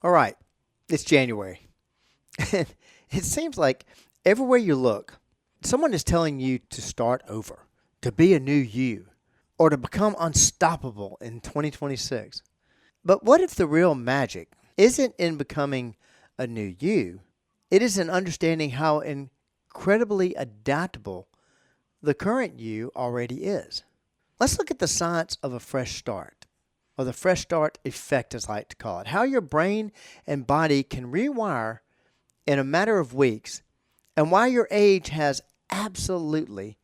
All right, it's January. It seems like everywhere you look, someone is telling you to start over, to be a new you, or to become unstoppable in 2026. But what if the real magic isn't in becoming a new you? It is in understanding how incredibly adaptable the current you already is. Let's look at the science of a fresh start, or the fresh start effect, as I like to call it. How your brain and body can rewire in a matter of weeks, and why your age has absolutely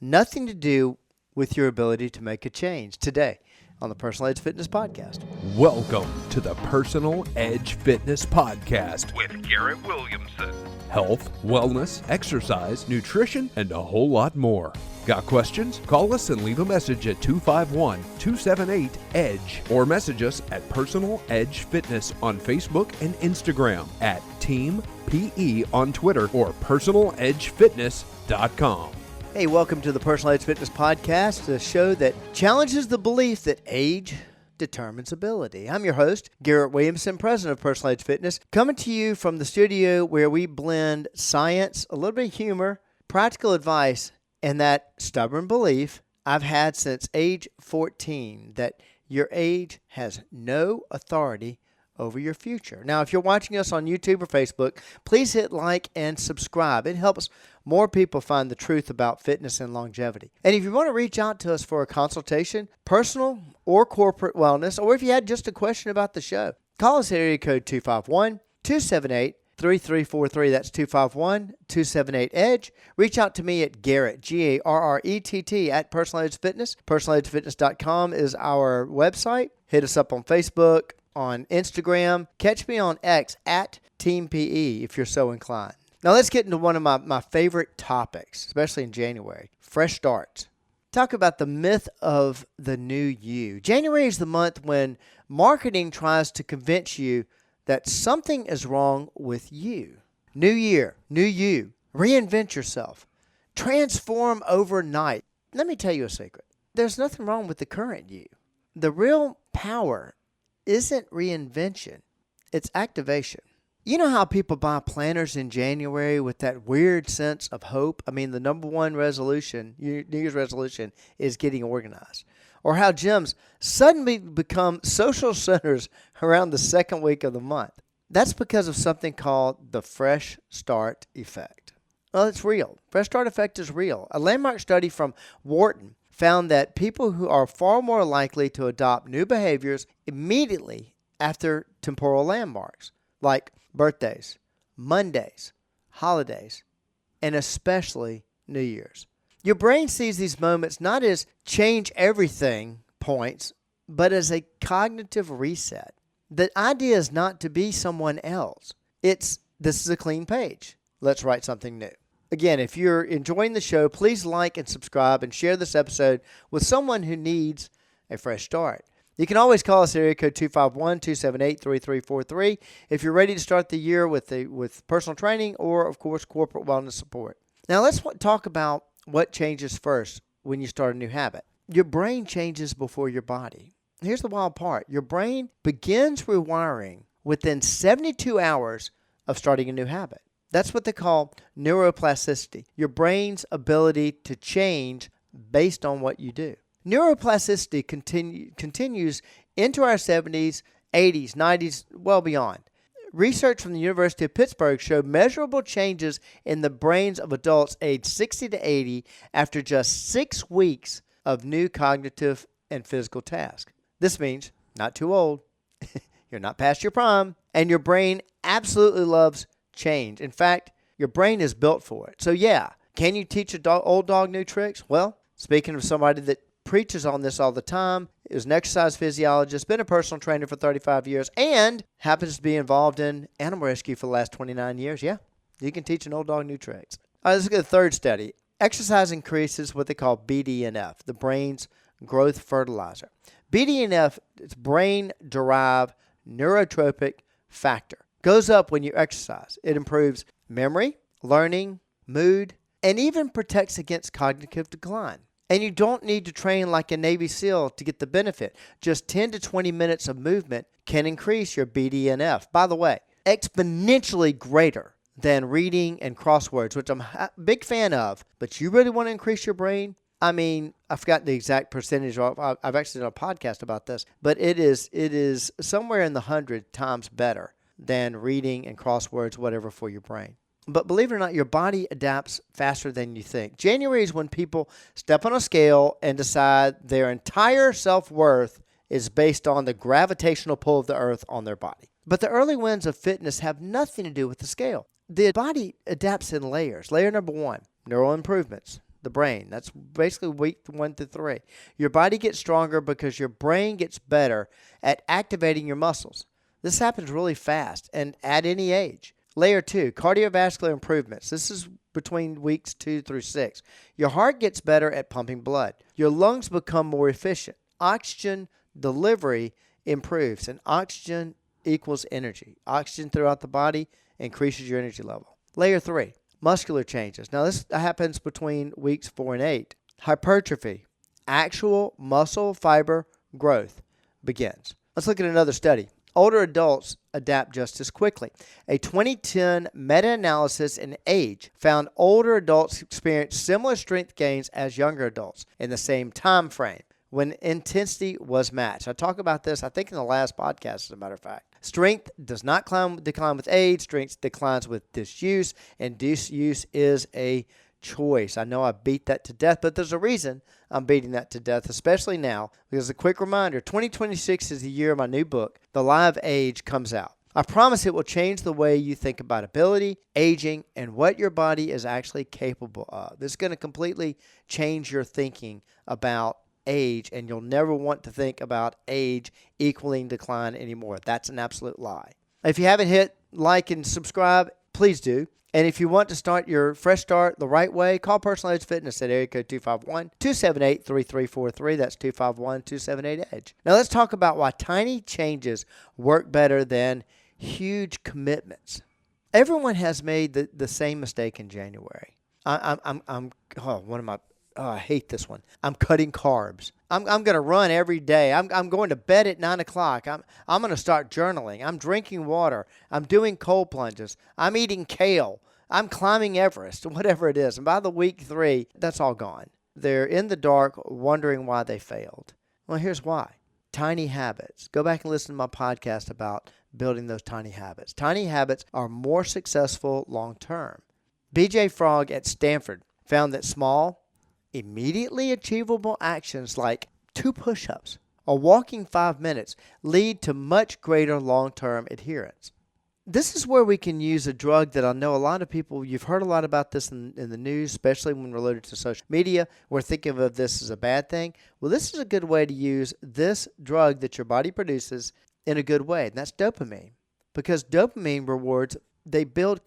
nothing to do with your ability to make a change. Today on the Personal Edge Fitness Podcast. Welcome to the Personal Edge Fitness Podcast with Garrett Williamson. Health, wellness, exercise, nutrition, and a whole lot more. Got questions? Call us and leave a message at 251-278-EDGE or message us at Personal Edge Fitness on Facebook and Instagram, at Team PE on Twitter, or personaledgefitness.com. Hey, welcome to the Personal Edge Fitness Podcast, the show that challenges the belief that age determines ability. I'm your host, Garrett Williamson, president of Personal Edge Fitness, coming to you from the studio where we blend science, a little bit of humor, practical advice, and that stubborn belief I've had since age 14 that your age has no authority over your future. Now, if you're watching us on YouTube or Facebook, please hit like and subscribe. It helps more people find the truth about fitness and longevity. And if you want to reach out to us for a consultation, personal or corporate wellness, or if you had just a question about the show, call us at area code 251-278-3343. That's 251-278-EDGE. Reach out to me at Garrett, Garrett, at Personal Edge Fitness. Personaledgefitness.com is our website. Hit us up on Facebook, on Instagram. Catch me on X at Team PE if you're so inclined. Now let's get into one of my favorite topics, especially in January, fresh starts. Talk about the myth of the new you. January is the month when marketing tries to convince you that something is wrong with you. New year, new you. Reinvent yourself. Transform overnight. Let me tell you a secret. There's nothing wrong with the current you. The real power isn't reinvention. It's activation. You know how people buy planners in January with that weird sense of hope? I mean, the number one resolution, New Year's resolution, is getting organized. Or how gyms suddenly become social centers around the second week of the month. That's because of something called the fresh start effect. Well, it's real. Fresh start effect is real. A landmark study from Wharton found that people who are far more likely to adopt new behaviors immediately after temporal landmarks, like birthdays, Mondays, holidays, and especially New Year's. Your brain sees these moments not as change everything points, but as a cognitive reset. The idea is not to be someone else. This is a clean page. Let's write something new. Again, if you're enjoying the show, please like and subscribe and share this episode with someone who needs a fresh start. You can always call us at area code 251-278-3343 if you're ready to start the year with personal training or, of course, corporate wellness support. Now, let's talk about what changes first when you start a new habit. Your brain changes before your body. Here's the wild part. Your brain begins rewiring within 72 hours of starting a new habit. That's what they call neuroplasticity, your brain's ability to change based on what you do. Neuroplasticity continues into our 70s, 80s, 90s, well beyond. Research from the University of Pittsburgh showed measurable changes in the brains of adults aged 60 to 80 after just 6 weeks of new cognitive and physical tasks. This means not too old, you're not past your prime, and your brain absolutely loves change. In fact, your brain is built for it. So yeah, can you teach old dog new tricks? Well, speaking of somebody that preaches on this all the time, is an exercise physiologist, been a personal trainer for 35 years, and happens to be involved in animal rescue for the last 29 years. Yeah, you can teach an old dog new tricks. All right, let's look at the third study. Exercise increases what they call BDNF, the brain's growth fertilizer. BDNF is brain-derived neurotropic factor. Goes up when you exercise. It improves memory, learning, mood, and even protects against cognitive decline. And you don't need to train like a Navy SEAL to get the benefit. Just 10 to 20 minutes of movement can increase your BDNF. By the way, exponentially greater than reading and crosswords, which I'm a big fan of. But you really want to increase your brain? I mean, I forgot the exact percentage. I've actually done a podcast about this. But it is somewhere in the 100 times better than reading and crosswords, whatever, for your brain. But believe it or not, your body adapts faster than you think. January is when people step on a scale and decide their entire self-worth is based on the gravitational pull of the earth on their body. But the early wins of fitness have nothing to do with the scale. The body adapts in layers. Layer number 1, neural improvements. The brain. That's basically week 1 through 3. Your body gets stronger because your brain gets better at activating your muscles. This happens really fast and at any age. Layer 2, cardiovascular improvements. This is between weeks 2 through 6. Your heart gets better at pumping blood. Your lungs become more efficient. Oxygen delivery improves, and oxygen equals energy. Oxygen throughout the body increases your energy level. Layer 3, muscular changes. Now, this happens between weeks 4 and 8. Hypertrophy, actual muscle fiber growth begins. Let's look at another study. Older adults adapt just as quickly. A 2010 meta-analysis in Age found older adults experience similar strength gains as younger adults in the same time frame when intensity was matched. I talk about this, I think, in the last podcast, as a matter of fact. Strength does not decline with age. Strength declines with disuse, and disuse is a choice. I know I beat that to death, but there's a reason I'm beating that to death, especially now, because a quick reminder, 2026 is the year of my new book, The Lie of Age, comes out. I promise it will change the way you think about ability, aging, and what your body is actually capable of. This is going to completely change your thinking about age, and you'll never want to think about age equaling decline anymore. That's an absolute lie. If you haven't hit like and subscribe, please do. And if you want to start your fresh start the right way, call Personal Edge Fitness at area code 251-278-3343. That's 251-278-EDGE. Now let's talk about why tiny changes work better than huge commitments. Everyone has made the same mistake in January. I hate this one. I'm cutting carbs. I'm going to run every day. I'm going to bed at 9 o'clock. I'm going to start journaling. I'm drinking water. I'm doing cold plunges. I'm eating kale. I'm climbing Everest, whatever it is. And by the week 3, that's all gone. They're in the dark wondering why they failed. Well, here's why. Tiny habits. Go back and listen to my podcast about building those tiny habits. Tiny habits are more successful long term. BJ Frog at Stanford found that small, immediately achievable actions like 2 push-ups or walking 5 minutes lead to much greater long-term adherence. This is where we can use a drug that I know a lot of people, you've heard a lot about this in the news, especially when related to social media. We're thinking of this as a bad thing. Well, this is a good way to use this drug that your body produces in a good way, and that's dopamine. Because dopamine rewards, they build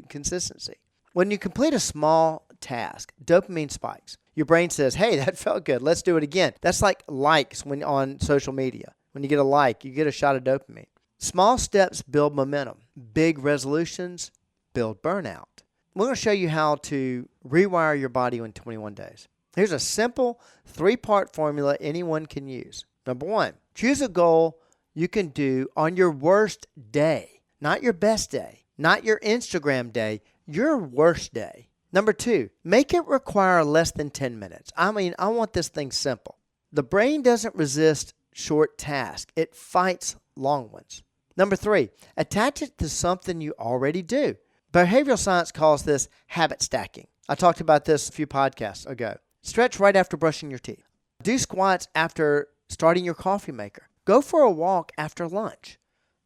consistency. When you complete a small task, dopamine spikes. Your brain says, hey, that felt good. Let's do it again. That's like likes when on social media. When you get a like, you get a shot of dopamine. Small steps build momentum. Big resolutions build burnout. We're going to show you how to rewire your body in 21 days. Here's a simple 3-part formula anyone can use. Number 1, choose a goal you can do on your worst day, not your best day, not your Instagram day, your worst day. Number 2, make it require less than 10 minutes. I want this thing simple. The brain doesn't resist short tasks. It fights long ones. Number 3, attach it to something you already do. Behavioral science calls this habit stacking. I talked about this a few podcasts ago. Stretch right after brushing your teeth. Do squats after starting your coffee maker. Go for a walk after lunch.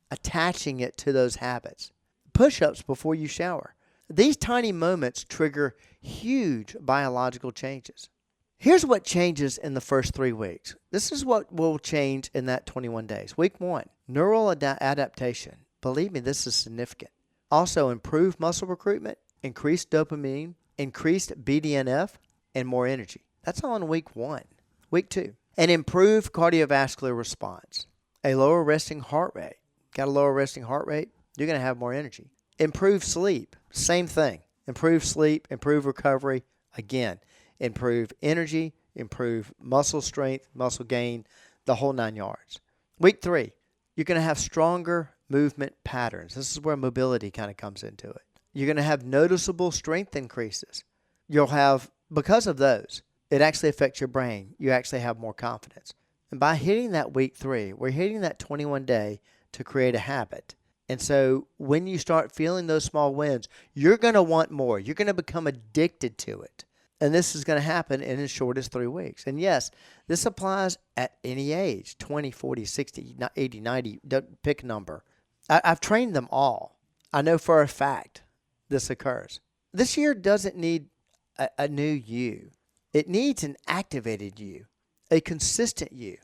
Attaching it to those habits. Push-ups before you shower. These tiny moments trigger huge biological changes. Here's what changes in the first 3 weeks. This is what will change in that 21 days. Week 1, neural adaptation. Believe me, this is significant. Also, improved muscle recruitment, increased dopamine, increased BDNF, and more energy. That's all in week 1. Week 2, an improved cardiovascular response. A lower resting heart rate. Got a lower resting heart rate? You're going to have more energy. Improved sleep. Same thing. Improved sleep, improved recovery. Again, improved energy, improve muscle strength, muscle gain, the whole 9 yards. Week 3, you're going to have stronger movement patterns. This is where mobility kind of comes into it. You're going to have noticeable strength increases. You'll have, because of those, it actually affects your brain. You actually have more confidence. And by hitting that week 3, we're hitting that 21 day to create a habit. And so when you start feeling those small wins, you're going to want more. You're going to become addicted to it. And this is going to happen in as short as 3 weeks. And yes, this applies at any age, 20, 40, 60, 80, 90, don't pick a number. I've trained them all. I know for a fact this occurs. This year doesn't need a new you. It needs an activated you, a consistent you,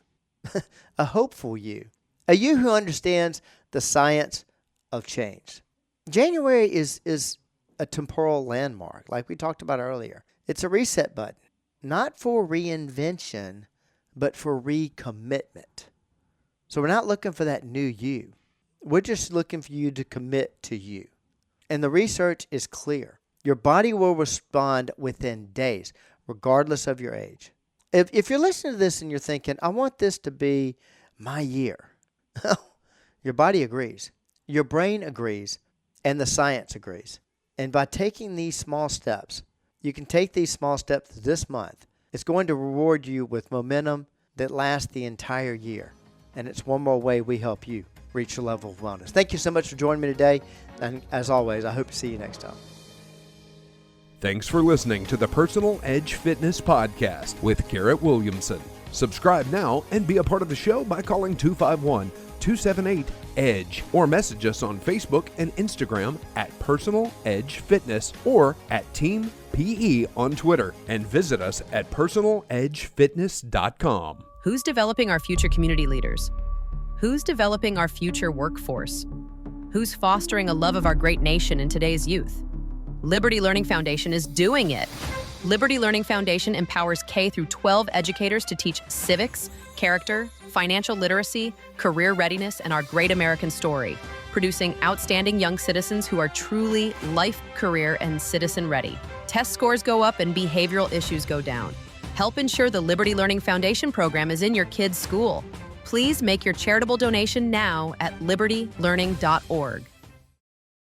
a hopeful you, a you who understands the science of change. January is a temporal landmark, like we talked about earlier. It's a reset button, not for reinvention, but for recommitment. So we're not looking for that new you. We're just looking for you to commit to you. And the research is clear. Your body will respond within days, regardless of your age. If you're listening to this and you're thinking, I want this to be my year, your body agrees, your brain agrees, and the science agrees. And by taking these small steps, you can take these small steps this month. It's going to reward you with momentum that lasts the entire year. And it's one more way we help you reach your level of wellness. Thank you so much for joining me today. And as always, I hope to see you next time. Thanks for listening to the Personal Edge Fitness Podcast with Garrett Williamson. Subscribe now and be a part of the show by calling 251-278-EDGE or message us on Facebook and Instagram at Personal Edge Fitness or at Team PE on Twitter, and visit us at personaledgefitness.com. Who's developing our future community leaders? Who's developing our future workforce? Who's fostering a love of our great nation in today's youth? Liberty Learning Foundation is doing it. Liberty Learning Foundation empowers K through 12 educators to teach civics, character, financial literacy, career readiness, and our great American story, producing outstanding young citizens who are truly life, career, and citizen ready. Test scores go up and behavioral issues go down. Help ensure the Liberty Learning Foundation program is in your kid's school. Please make your charitable donation now at libertylearning.org.